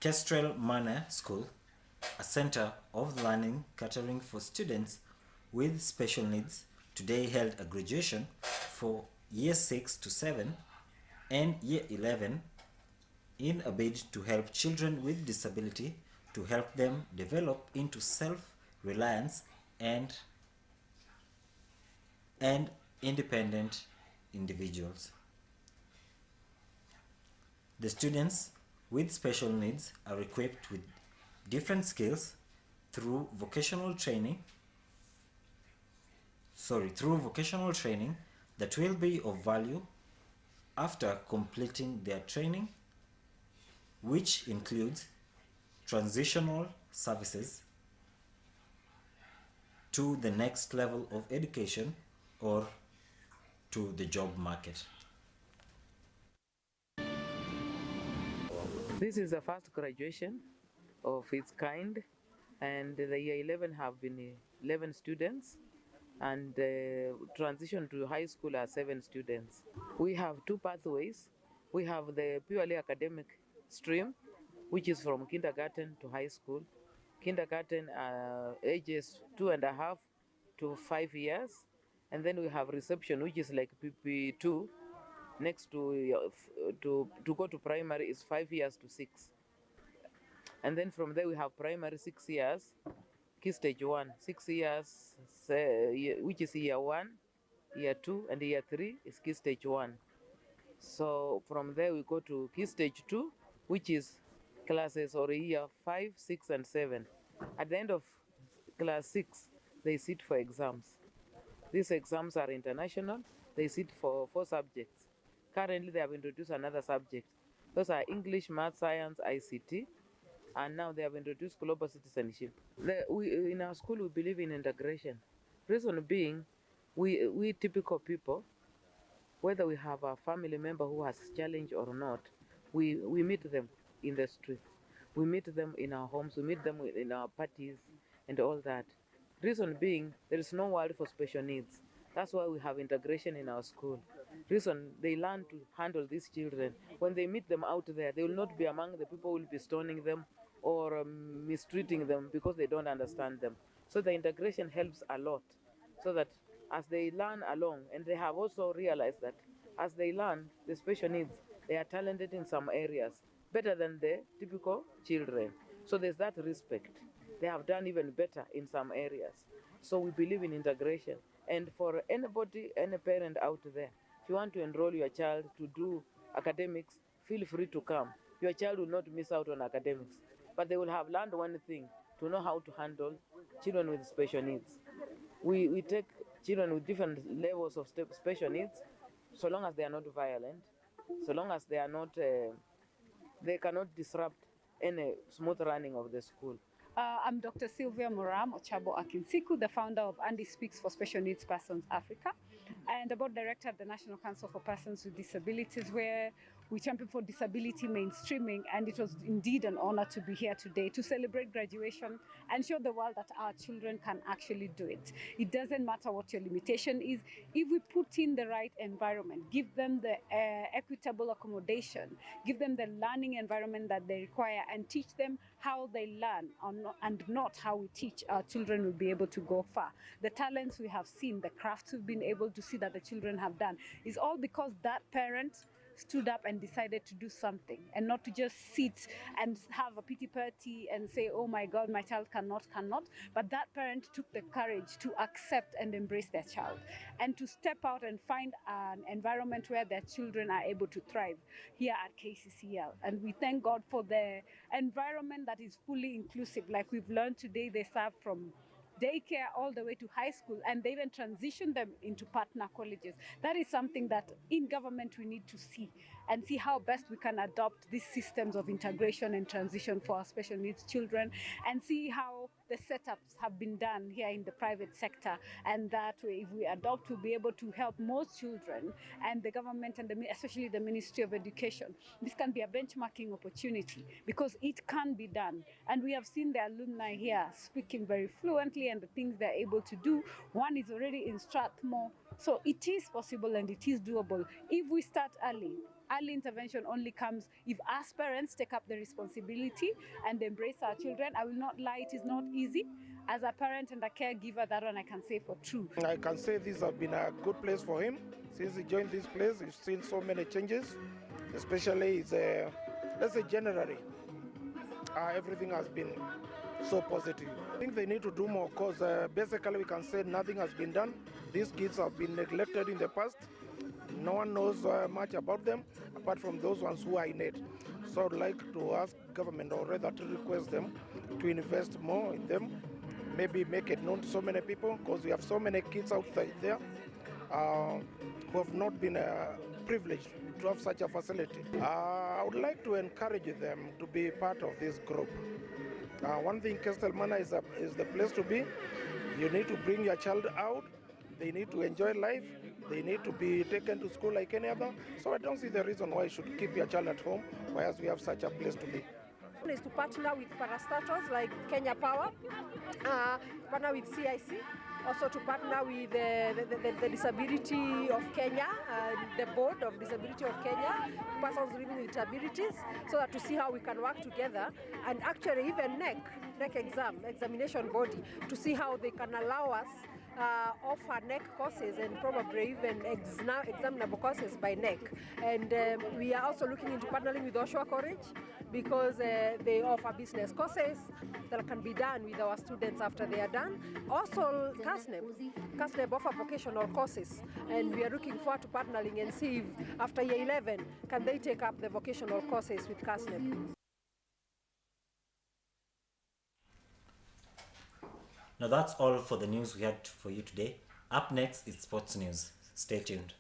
Kestrel Manor School, a center of learning catering for students with special needs, today held a graduation for Year 6 to 7 and Year 11 in a bid to help children with disability, to help them develop into self-reliance and independent individuals. The students with special needs are equipped with different skills through vocational training that will be of value after completing their training, which includes transitional services to the next level of education or to the job market. This is the first graduation of its kind, and the year 11 have been 11 students, and transition to high school are 7 students. We have two pathways. We have the purely academic stream, which is from kindergarten to high school. Kindergarten ages 2.5 to 5 years, and then we have reception, which is like PP2. Next to go to primary is 5 years to 6, and then from there we have primary 6 years, key stage 1, 6 years, which is year 1, year 2, and year 3 is key stage 1. So from there we go to key stage 2, which is classes or year 5, 6, and 7. At the end of class 6, they sit for exams. These exams are international. They sit for 4 subjects. Currently, they have introduced another subject. Those are English, Math, Science, ICT, and now they have introduced global citizenship. In our school, we believe in integration. Reason being, we typical people, whether we have a family member who has challenge or not, we meet them in the street. We meet them in our homes. We meet them in our parties and all that. Reason being, there is no word for special needs. That's why we have integration in our school. Reason, they learn to handle these children. When they meet them out there, they will not be among the people who will be stoning them or mistreating them because they don't understand them. So the integration helps a lot, so that as they learn along, and they have also realized that as they learn the special needs, they are talented in some areas better than the typical children. So there's that respect. They have done even better in some areas. So we believe in integration. And for anybody, any parent out there, if you want to enroll your child to do academics, feel free to come. Your child will not miss out on academics, but they will have learned one thing, to know how to handle children with special needs. We take children with different levels of special needs, so long as they are not violent, so long as they are not, they cannot disrupt any smooth running of the school. I'm Dr. Sylvia Moram Ochabo Akinsiku, the founder of Andy Speaks for Special Needs Persons Africa, and the board director at the National Council for Persons with Disabilities, where we champion for disability mainstreaming. And it was indeed an honor to be here today to celebrate graduation and show the world that our children can actually do it. It doesn't matter what your limitation is. If we put in the right environment, give them the equitable accommodation, give them the learning environment that they require, and teach them how they learn and not how we teach, our children will be able to go far. The talents we have seen, the crafts we've been able to see that the children have done, is all because that parent stood up and decided to do something, and not to just sit and have a pity party and say, oh my God, my child cannot. But that parent took the courage to accept and embrace their child, and to step out and find an environment where their children are able to thrive here at KCCL. And we thank God for the environment that is fully inclusive. Like we've learned today, they serve from daycare all the way to high school, and they even transition them into partner colleges. That is something that in government we need to see, and see how best we can adopt these systems of integration and transition for our special needs children, and see how the setups have been done here in the private sector. And that way, if we adopt, we'll be able to help most children, and the government and especially the Ministry of Education. This can be a benchmarking opportunity because it can be done. And we have seen the alumni here speaking very fluently, and the things they're able to do. One is already in Strathmore. So it is possible and it is doable if we start early. early intervention only comes if us parents take up the responsibility and embrace our children. I will not lie, it is not easy. As a parent and a caregiver, that one I can say for true. I can say this has been a good place for him. Since he joined this place, he's seen so many changes, especially let's say generally, everything has been so positive. I think they need to do more because basically we can say nothing has been done. These kids have been neglected in the past. No one knows much about them apart from those ones who are in it. So I'd like to ask government, or rather to request them to invest more in them, maybe make it known to so many people, because we have so many kids outside there who have not been privileged to have such a facility. I would like to encourage them to be part of this group. One thing, Kestrel Manor is the place to be. You need to bring your child out. They need to enjoy life. They need to be taken to school like any other. So I don't see the reason why you should keep your child at home, whereas we have such a place to be. Is to partner with parastatals like Kenya Power, partner with CIC, also to partner with the Disability of Kenya, the Board of Disability of Kenya, persons living with disabilities, so that to see how we can work together, and actually even NEC examination body, to see how they can allow us offer NEC courses and probably even examinable courses by NEC. And we are also looking into partnering with Oshwa College, because they offer business courses that can be done with our students after they are done. Also, CASNEB offer vocational courses, and we are looking forward to partnering and see if after year 11, can they take up the vocational courses with CASNEB. Now that's all for the news we had for you today. Up next is sports news. Stay tuned.